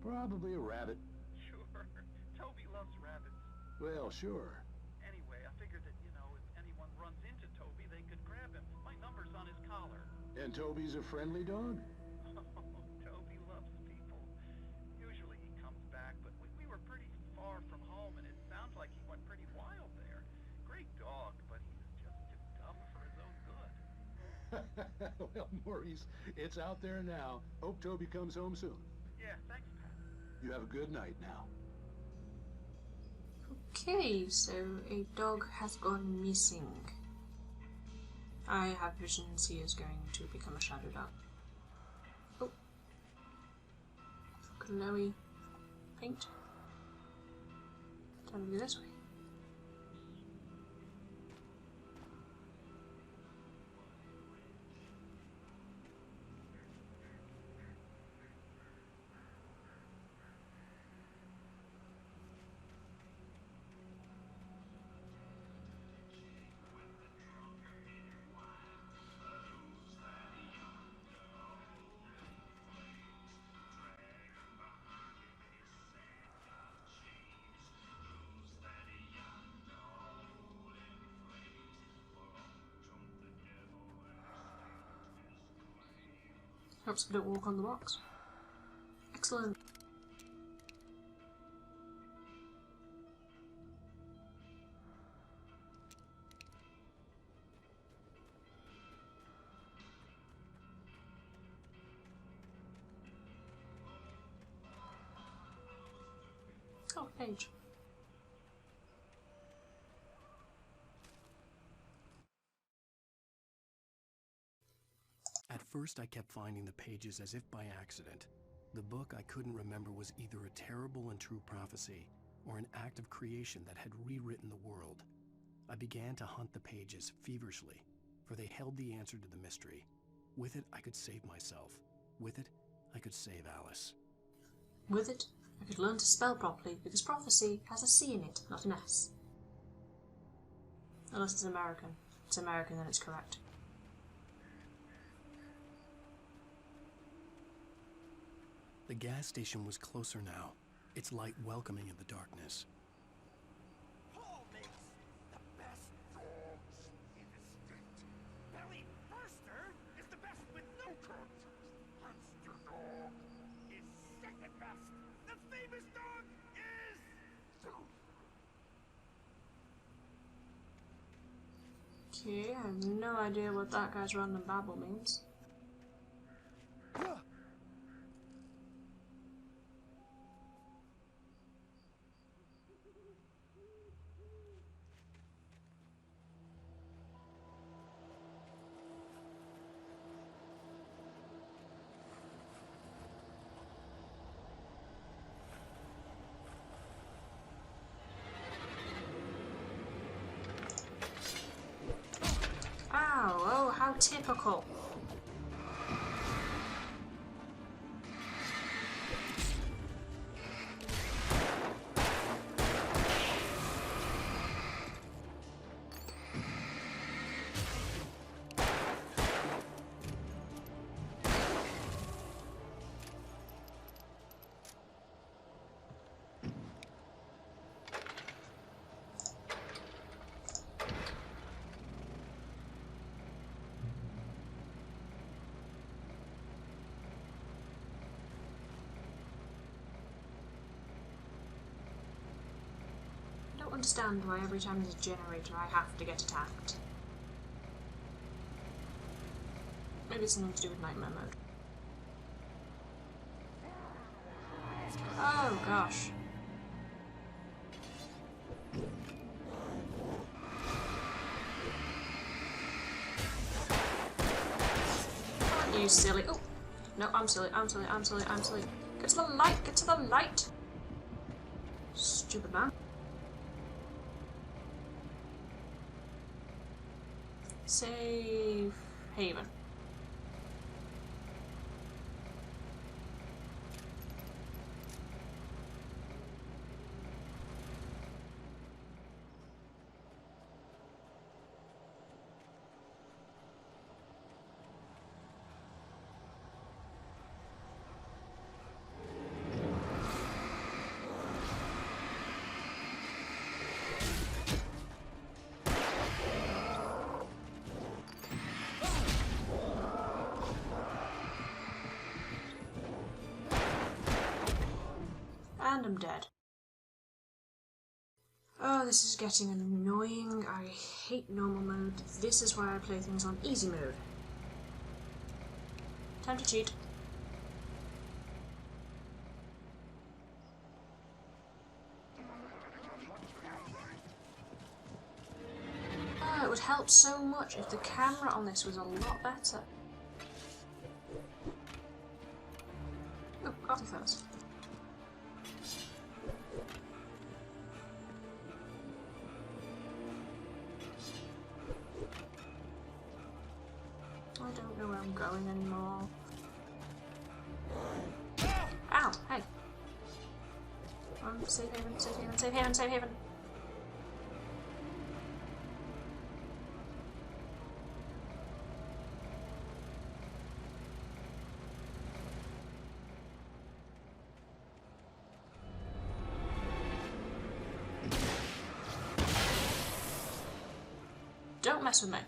Probably a rabbit. Sure. Toby loves rabbits. Well, sure. Anyway, I figured that, you know, if anyone runs into Toby, they could grab him. My number's on his collar. And Toby's a friendly dog? Oh, Toby loves people. Usually he comes back, but we were pretty far from home, and it sounds like he went pretty wild there. Great dog, but he's just too dumb for his own good. Well, Maurice, it's out there now. Hope Toby comes home soon. Yeah, thanks, Pat. You have a good night now. Okay, so a dog has gone missing. I have visions he is going to become a shadow dog. Oh. Glowy paint. Time to go this way. Helps I don't walk on the box. Excellent. Oh, page. At first I kept finding the pages as if by accident. The book I couldn't remember was either a terrible and true prophecy or an act of creation that had rewritten the world. I began to hunt the pages feverishly, for they held the answer to the mystery. With it, I could save myself. With it, I could save Alice. With it, I could learn to spell properly, because prophecy has a C in it, not an S. Unless it's American. If it's American, then it's correct. The gas station was closer now, its light welcoming in the darkness. Paul makes the best dogs in the state. Belly Burster is the best with no contest. Monster Dog is second best. The famous dog is third. Okay, I have no idea what that guy's random babble means. Ow, oh, how typical. I don't understand why every time there's a generator I have to get attacked. Maybe it's something to do with nightmare mode. Oh gosh. Aren't you silly? Oh! No, I'm silly, I'm silly, I'm silly, I'm silly. Get to the light, get to the light! Stupid man. Save haven. him dead. Oh, this is getting annoying. I hate normal mode. This is why I play things on easy mode. Time to cheat. Oh, it would help so much if the camera on this was a lot better. Oh, coffee first. I don't know where I'm going anymore. Ow! Hey! Safe haven, safe haven, safe haven, safe haven! Don't mess with me.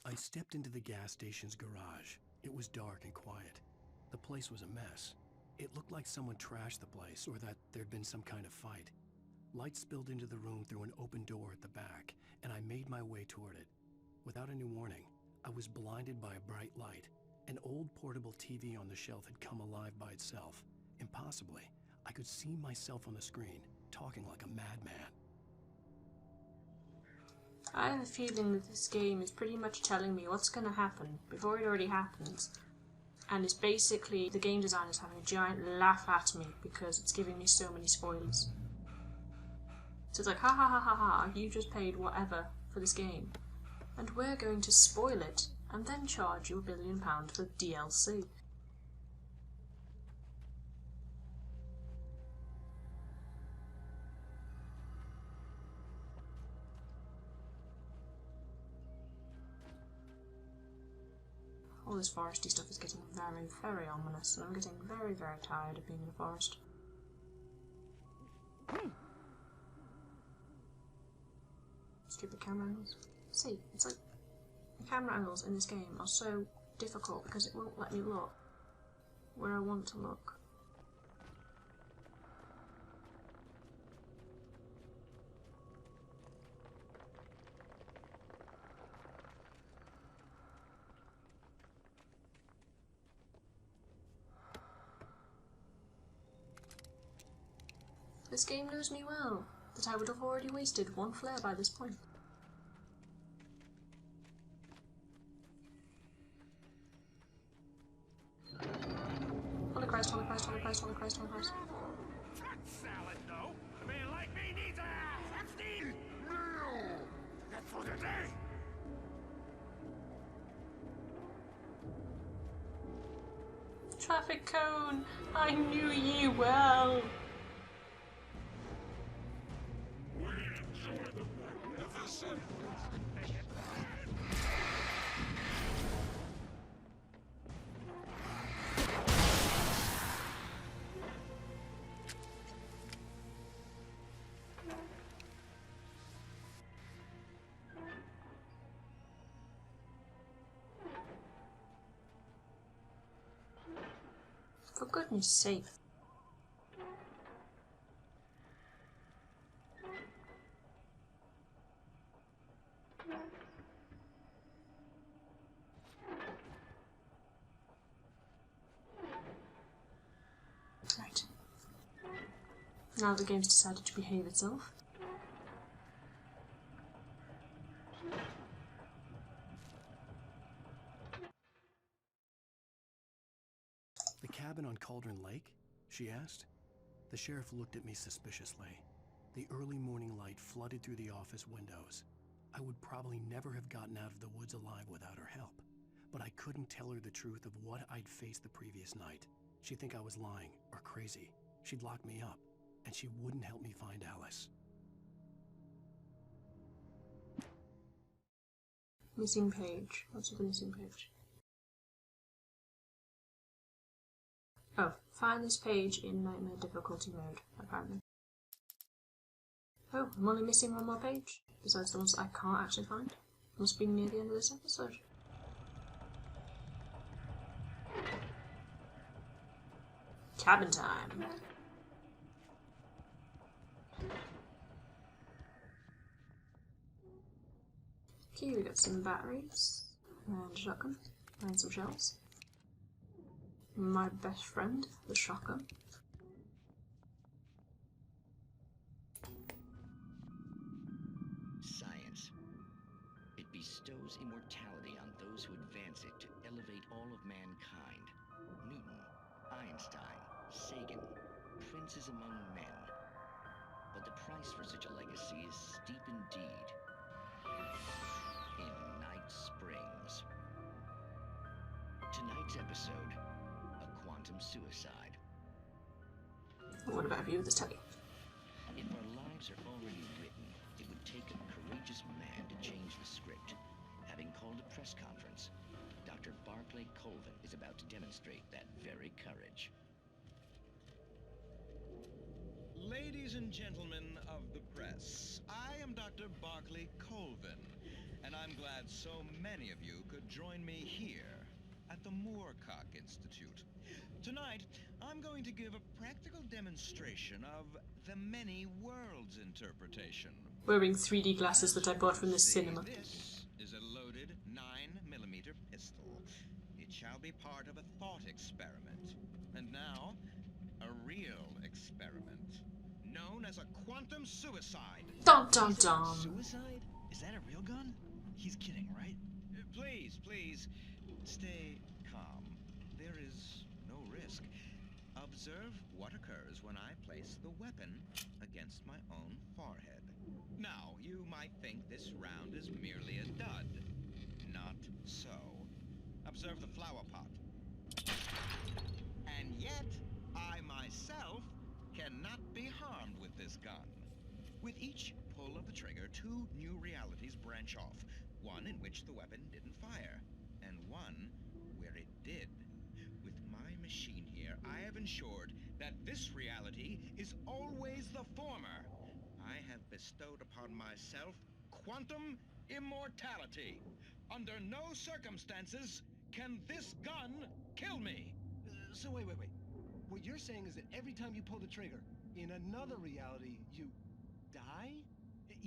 I stepped into the gas station's garage. It was dark and quiet. The place was a mess. It looked like someone trashed the place or that there'd been some kind of fight. Light spilled into the room through an open door at the back, and I made my way toward it. Without any warning, I was blinded by a bright light. An old portable TV on the shelf had come alive by itself. Impossibly, I could see myself on the screen, talking like a madman. I have a feeling that this game is pretty much telling me what's going to happen before it already happens. And it's basically the game designers having a giant laugh at me because it's giving me so many spoilers. So it's like, ha ha ha ha ha, you just paid whatever for this game. And we're going to spoil it and then charge you £1 billion for DLC. All this foresty stuff is getting very, very ominous, and I'm getting very, very tired of being in a forest. Stupid camera angles. See, it's like the camera angles in this game are so difficult because it won't let me look where I want to look. This game knows me well, that I would have already wasted one flare by this point. Holy Christ, holy Christ, holy Christ, holy Christ, holy Christ. That's salad, though. A man like me needs a hefty meal. That's for the day. Traffic cone! I knew ye well! For goodness sake. Right. Now the game's decided to behave itself. The cabin on Cauldron Lake? She asked. The sheriff looked at me suspiciously. The early morning light flooded through the office windows. I would probably never have gotten out of the woods alive without her help, but I couldn't tell her the truth of what I'd faced the previous night. She'd think I was lying or crazy. She'd lock me up, and she wouldn't help me find Alice. Missing page. What's the missing page? Oh, Find this page in Nightmare difficulty mode, apparently. Oh, I'm only missing one more page, besides the ones that I can't actually find. Must be near the end of this episode. Cabin time! Okay, we got some batteries, and a shotgun, and some shells. My best friend, the shotgun. Science. It bestows immortality on those who advance it to elevate all of mankind. Newton, Einstein, Sagan, princes among men. But the price for such a legacy is steep indeed. In Night Springs. Tonight's episode, a quantum suicide. What about a view of this telly? If our lives are already written, it would take a courageous man to change the script. Having called a press conference, Dr. Barclay Colvin is about to demonstrate that very courage. Ladies and gentlemen of the press, I am Dr. Barclay Colvin, and I'm glad so many of you could join me here at the Moorcock Institute. Tonight, I'm going to give a practical demonstration of the many worlds interpretation. Wearing 3D glasses that I bought from the cinema. This is a loaded 9mm pistol. It shall be part of a thought experiment. And now, a real experiment, known as a quantum suicide. Dun dun dun! Suicide? Is that a real gun? He's kidding, right? Please, stay calm. There is no risk. Observe what occurs when I place the weapon against my own forehead. Now, you might think this round is merely a dud. Not so. Observe the flower pot. And yet, I myself cannot be harmed with this gun. With each pull of the trigger, two new realities branch off. One in which the weapon didn't fire, and one where it did. With my machine here, I have ensured that this reality is always the former. I have bestowed upon myself quantum immortality. Under no circumstances can this gun kill me. So wait. What you're saying is that every time you pull the trigger, in another reality, you die?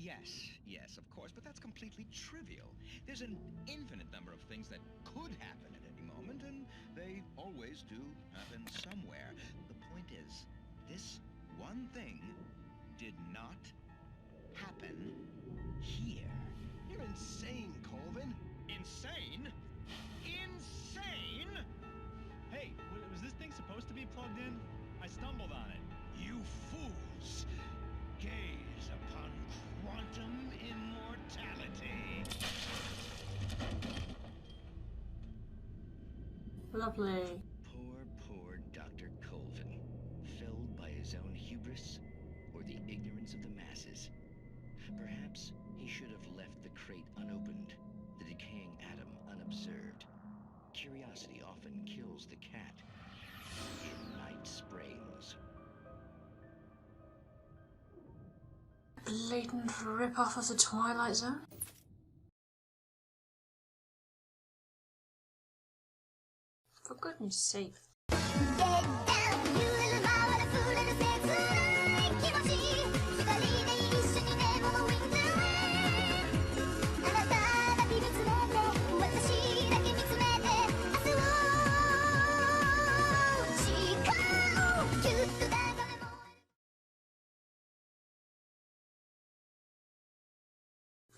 Yes, of course, but that's completely trivial. There's an infinite number of things that could happen at any moment, and they always do happen somewhere. The point is, this one thing did not happen here. You're insane, Colvin. Insane? Insane? Hey, was this thing supposed to be plugged in? I stumbled on it. You fools! Gaze upon quantum immortality. Lovely. Poor Dr. Colvin, felled by his own hubris or the ignorance of the masses. Perhaps he should have left the crate unopened, the decaying atom unobserved. Curiosity often kills the cat. In Night Springs. Blatant rip-off of the Twilight Zone? For goodness sake.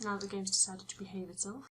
Now the game's decided to behave itself.